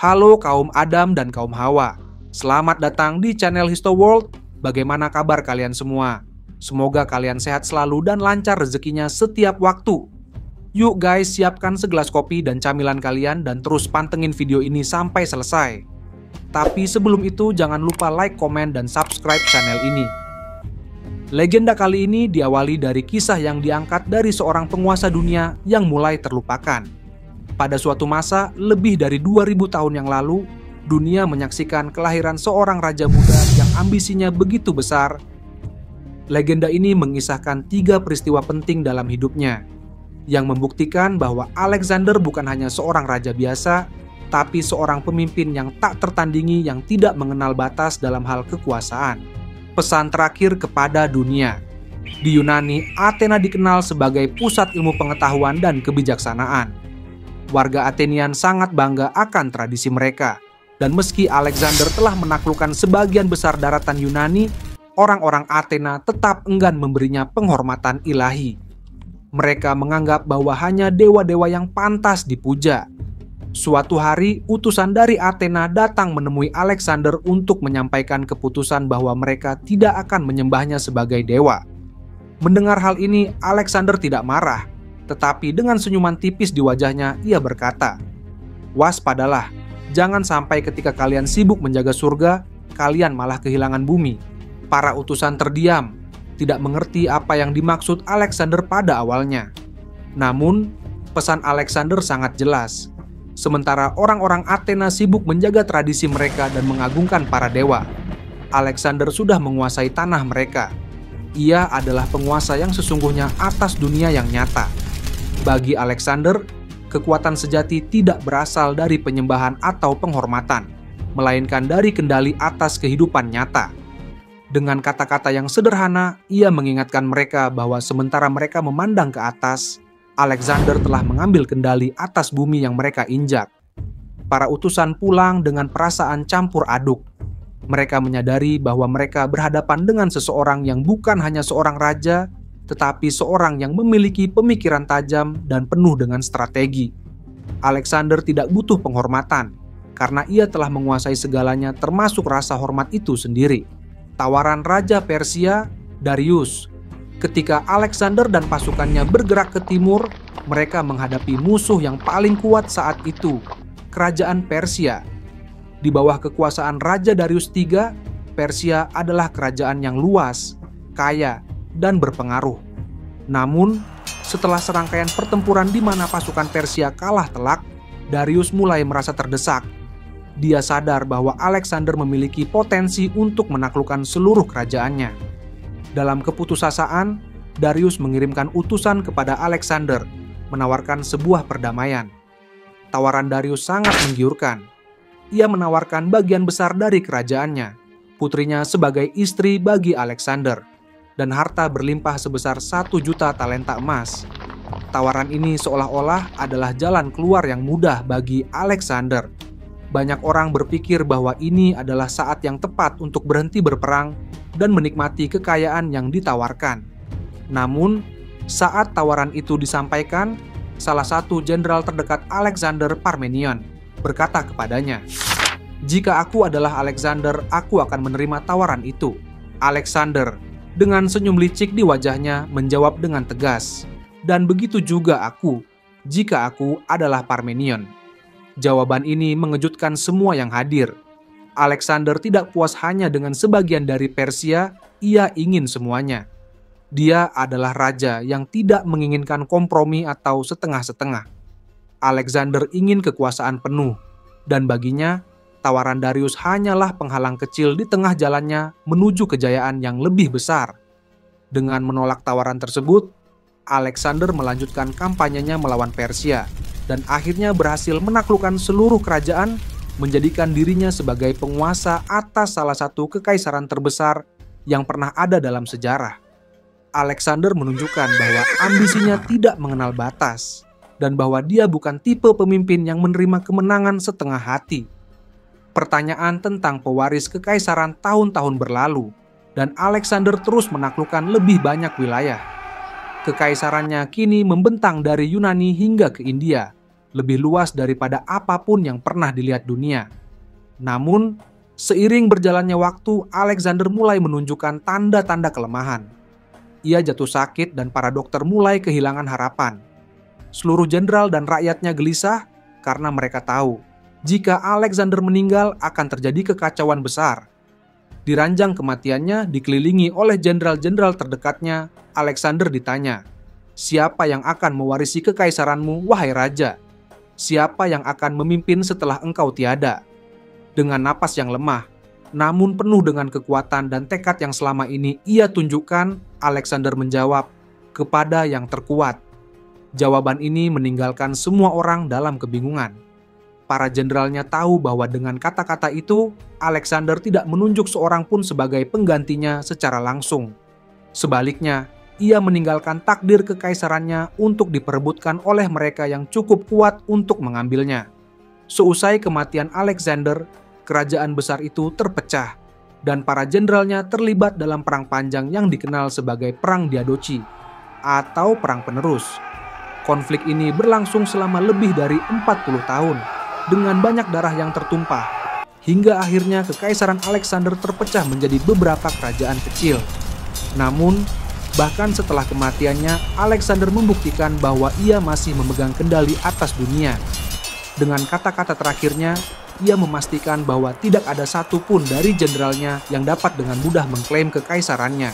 Halo kaum Adam dan kaum Hawa. Selamat datang di channel Histo World. Bagaimana kabar kalian semua? Semoga kalian sehat selalu dan lancar rezekinya setiap waktu. Yuk guys, siapkan segelas kopi dan camilan kalian dan terus pantengin video ini sampai selesai. Tapi sebelum itu jangan lupa like, komen, dan subscribe channel ini. Legenda kali ini diawali dari kisah yang diangkat dari seorang penguasa dunia yang mulai terlupakan. Pada suatu masa, lebih dari 2000 tahun yang lalu, dunia menyaksikan kelahiran seorang raja muda yang ambisinya begitu besar. Legenda ini mengisahkan 3 peristiwa penting dalam hidupnya, yang membuktikan bahwa Alexander bukan hanya seorang raja biasa, tapi seorang pemimpin yang tak tertandingi yang tidak mengenal batas dalam hal kekuasaan. Pesan terakhir kepada dunia. Di Yunani, Athena dikenal sebagai pusat ilmu pengetahuan dan kebijaksanaan. Warga Athenian sangat bangga akan tradisi mereka. Dan meski Alexander telah menaklukkan sebagian besar daratan Yunani, orang-orang Athena tetap enggan memberinya penghormatan ilahi. Mereka menganggap bahwa hanya dewa-dewa yang pantas dipuja. Suatu hari, utusan dari Athena datang menemui Alexander untuk menyampaikan keputusan bahwa mereka tidak akan menyembahnya sebagai dewa. Mendengar hal ini, Alexander tidak marah, tetapi dengan senyuman tipis di wajahnya, ia berkata, "Waspadalah, jangan sampai ketika kalian sibuk menjaga surga, kalian malah kehilangan bumi." Para utusan terdiam, tidak mengerti apa yang dimaksud Alexander pada awalnya. Namun, pesan Alexander sangat jelas. Sementara orang-orang Athena sibuk menjaga tradisi mereka dan mengagungkan para dewa, Alexander sudah menguasai tanah mereka. Ia adalah penguasa yang sesungguhnya atas dunia yang nyata. Bagi Alexander, kekuatan sejati tidak berasal dari penyembahan atau penghormatan, melainkan dari kendali atas kehidupan nyata. Dengan kata-kata yang sederhana, ia mengingatkan mereka bahwa sementara mereka memandang ke atas, Alexander telah mengambil kendali atas bumi yang mereka injak. Para utusan pulang dengan perasaan campur aduk. Mereka menyadari bahwa mereka berhadapan dengan seseorang yang bukan hanya seorang raja, tetapi seorang yang memiliki pemikiran tajam dan penuh dengan strategi. Alexander tidak butuh penghormatan, karena ia telah menguasai segalanya termasuk rasa hormat itu sendiri. Tawaran Raja Persia, Darius. Ketika Alexander dan pasukannya bergerak ke timur, mereka menghadapi musuh yang paling kuat saat itu, Kerajaan Persia. Di bawah kekuasaan Raja Darius III, Persia adalah kerajaan yang luas, kaya, dan berpengaruh. Namun, setelah serangkaian pertempuran di mana pasukan Persia kalah telak, Darius mulai merasa terdesak. Dia sadar bahwa Alexander memiliki potensi untuk menaklukkan seluruh kerajaannya. Dalam keputusasaan, Darius mengirimkan utusan kepada Alexander, menawarkan sebuah perdamaian. Tawaran Darius sangat menggiurkan. Ia menawarkan bagian besar dari kerajaannya, putrinya sebagai istri bagi Alexander, dan harta berlimpah sebesar 1 juta talenta emas. Tawaran ini seolah-olah adalah jalan keluar yang mudah bagi Alexander. Banyak orang berpikir bahwa ini adalah saat yang tepat untuk berhenti berperang dan menikmati kekayaan yang ditawarkan. Namun, saat tawaran itu disampaikan, salah satu jenderal terdekat Alexander, Parmenion, berkata kepadanya, "Jika aku adalah Alexander, aku akan menerima tawaran itu." Alexander, dengan senyum licik di wajahnya, menjawab dengan tegas, "Dan begitu juga aku, jika aku adalah Parmenion." Jawaban ini mengejutkan semua yang hadir. Alexander tidak puas hanya dengan sebagian dari Persia, ia ingin semuanya. Dia adalah raja yang tidak menginginkan kompromi atau setengah-setengah. Alexander ingin kekuasaan penuh, dan baginya, tawaran Darius hanyalah penghalang kecil di tengah jalannya menuju kejayaan yang lebih besar. Dengan menolak tawaran tersebut, Alexander melanjutkan kampanyenya melawan Persia, dan akhirnya berhasil menaklukkan seluruh kerajaan, menjadikan dirinya sebagai penguasa atas salah satu kekaisaran terbesar yang pernah ada dalam sejarah. Alexander menunjukkan bahwa ambisinya tidak mengenal batas, dan bahwa dia bukan tipe pemimpin yang menerima kemenangan setengah hati. Pertanyaan tentang pewaris kekaisaran tahun-tahun berlalu, dan Alexander terus menaklukkan lebih banyak wilayah. Kekaisarannya kini membentang dari Yunani hingga ke India. lebih luas daripada apapun yang pernah dilihat dunia. Namun, seiring berjalannya waktu, Alexander mulai menunjukkan tanda-tanda kelemahan. Ia jatuh sakit dan para dokter mulai kehilangan harapan. Seluruh jenderal dan rakyatnya gelisah karena mereka tahu jika Alexander meninggal akan terjadi kekacauan besar. Di ranjang kematiannya dikelilingi oleh jenderal-jenderal terdekatnya, Alexander ditanya, "Siapa yang akan mewarisi kekaisaranmu, wahai raja? Siapa yang akan memimpin setelah engkau tiada?" Dengan napas yang lemah, namun penuh dengan kekuatan dan tekad yang selama ini ia tunjukkan, Alexander menjawab, "Kepada yang terkuat." Jawaban ini meninggalkan semua orang dalam kebingungan. Para jenderalnya tahu bahwa dengan kata-kata itu, Alexander tidak menunjuk seorang pun sebagai penggantinya secara langsung. Sebaliknya, ia meninggalkan takdir kekaisarannya untuk diperebutkan oleh mereka yang cukup kuat untuk mengambilnya. Seusai kematian Alexander, kerajaan besar itu terpecah, dan para jenderalnya terlibat dalam perang panjang yang dikenal sebagai Perang Diadochi, atau Perang Penerus. Konflik ini berlangsung selama lebih dari 40 tahun, dengan banyak darah yang tertumpah, hingga akhirnya kekaisaran Alexander terpecah menjadi beberapa kerajaan kecil. Namun, bahkan setelah kematiannya, Alexander membuktikan bahwa ia masih memegang kendali atas dunia. Dengan kata-kata terakhirnya, ia memastikan bahwa tidak ada satupun dari jenderalnya yang dapat dengan mudah mengklaim kekaisarannya.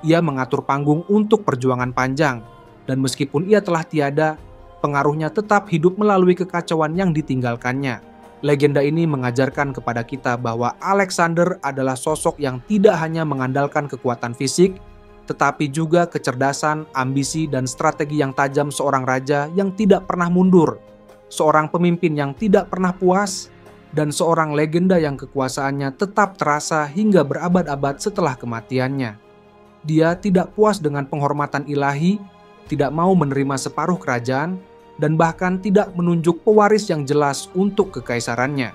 Ia mengatur panggung untuk perjuangan panjang, dan meskipun ia telah tiada, pengaruhnya tetap hidup melalui kekacauan yang ditinggalkannya. Legenda ini mengajarkan kepada kita bahwa Alexander adalah sosok yang tidak hanya mengandalkan kekuatan fisik, tetapi juga kecerdasan, ambisi, dan strategi yang tajam seorang raja yang tidak pernah mundur, seorang pemimpin yang tidak pernah puas, dan seorang legenda yang kekuasaannya tetap terasa hingga berabad-abad setelah kematiannya. Dia tidak puas dengan penghormatan ilahi, tidak mau menerima separuh kerajaan, dan bahkan tidak menunjuk pewaris yang jelas untuk kekaisarannya.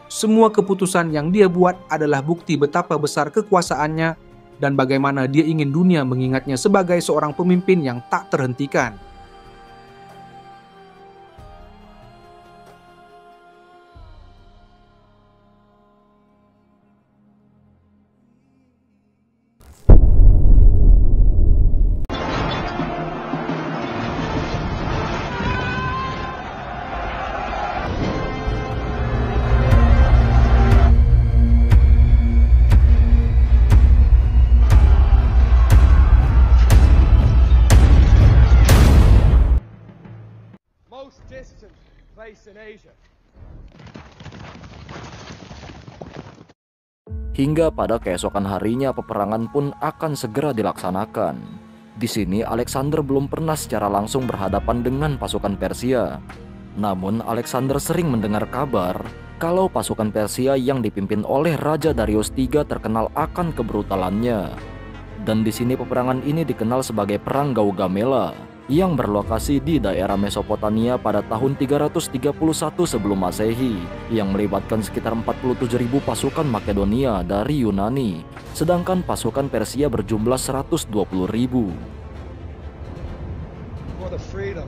Semua keputusan yang dia buat adalah bukti betapa besar kekuasaannya dan bagaimana dia ingin dunia mengingatnya sebagai seorang pemimpin yang tak terhentikan. Distant place in Asia. Hingga pada keesokan harinya peperangan pun akan segera dilaksanakan. Di sini Alexander belum pernah secara langsung berhadapan dengan pasukan Persia. Namun Alexander sering mendengar kabar kalau pasukan Persia yang dipimpin oleh Raja Darius III terkenal akan kebrutalannya. Dan di sini peperangan ini dikenal sebagai Perang Gaugamela, yang berlokasi di daerah Mesopotamia pada tahun 331 sebelum Masehi, yang melibatkan sekitar 47.000 pasukan Makedonia dari Yunani, sedangkan pasukan Persia berjumlah 120.000. For the freedom.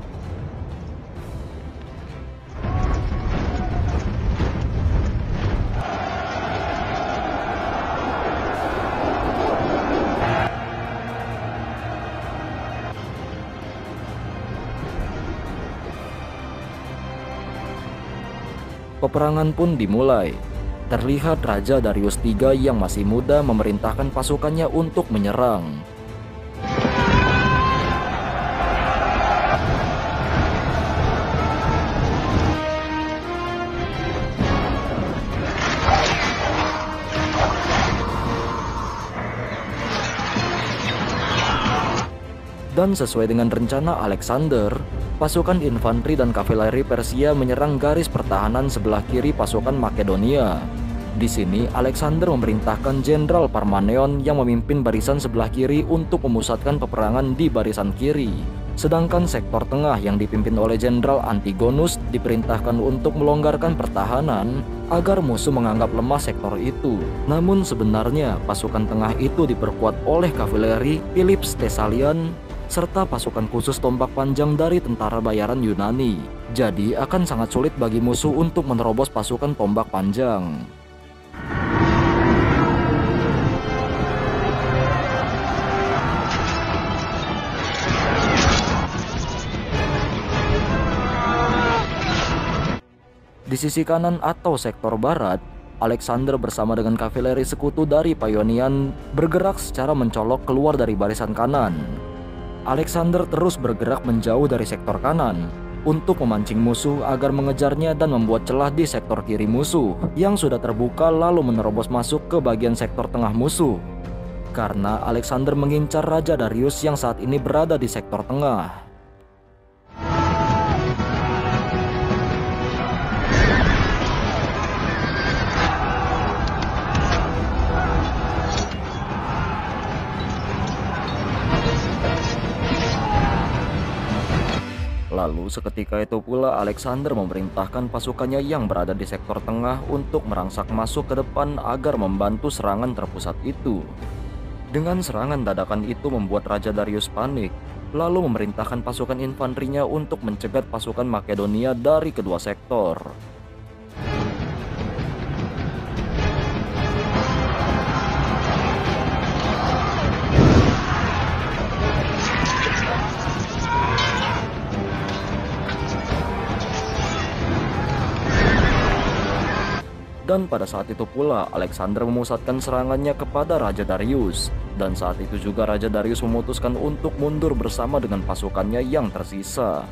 Peperangan pun dimulai. Terlihat Raja Darius III yang masih muda memerintahkan pasukannya untuk menyerang. Dan sesuai dengan rencana Alexander, pasukan infanteri dan kavaleri Persia menyerang garis pertahanan sebelah kiri pasukan Makedonia. Di sini Alexander memerintahkan Jenderal Parmeneon yang memimpin barisan sebelah kiri untuk memusatkan peperangan di barisan kiri. Sedangkan sektor tengah yang dipimpin oleh Jenderal Antigonus diperintahkan untuk melonggarkan pertahanan agar musuh menganggap lemah sektor itu. Namun sebenarnya pasukan tengah itu diperkuat oleh kavaleri Philips Thessalian serta pasukan khusus tombak panjang dari tentara bayaran Yunani. Jadi akan sangat sulit bagi musuh untuk menerobos pasukan tombak panjang. Di sisi kanan atau sektor barat, Alexander bersama dengan kavaleri sekutu dari Paionian bergerak secara mencolok keluar dari barisan kanan. Alexander terus bergerak menjauh dari sektor kanan untuk memancing musuh agar mengejarnya dan membuat celah di sektor kiri musuh yang sudah terbuka, lalu menerobos masuk ke bagian sektor tengah musuh. Karena Alexander mengincar Raja Darius yang saat ini berada di sektor tengah. Lalu seketika itu pula Alexander memerintahkan pasukannya yang berada di sektor tengah untuk merangsak masuk ke depan agar membantu serangan terpusat itu. Dengan serangan dadakan itu membuat Raja Darius panik, lalu memerintahkan pasukan infanterinya untuk mencegat pasukan Makedonia dari kedua sektor. Dan pada saat itu pula Alexander memusatkan serangannya kepada Raja Darius. Dan saat itu juga Raja Darius memutuskan untuk mundur bersama dengan pasukannya yang tersisa.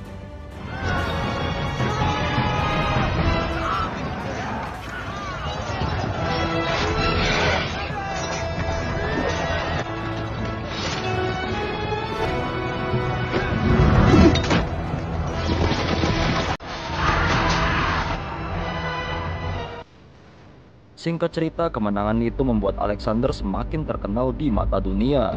Singkat cerita, kemenangan itu membuat Alexander semakin terkenal di mata dunia.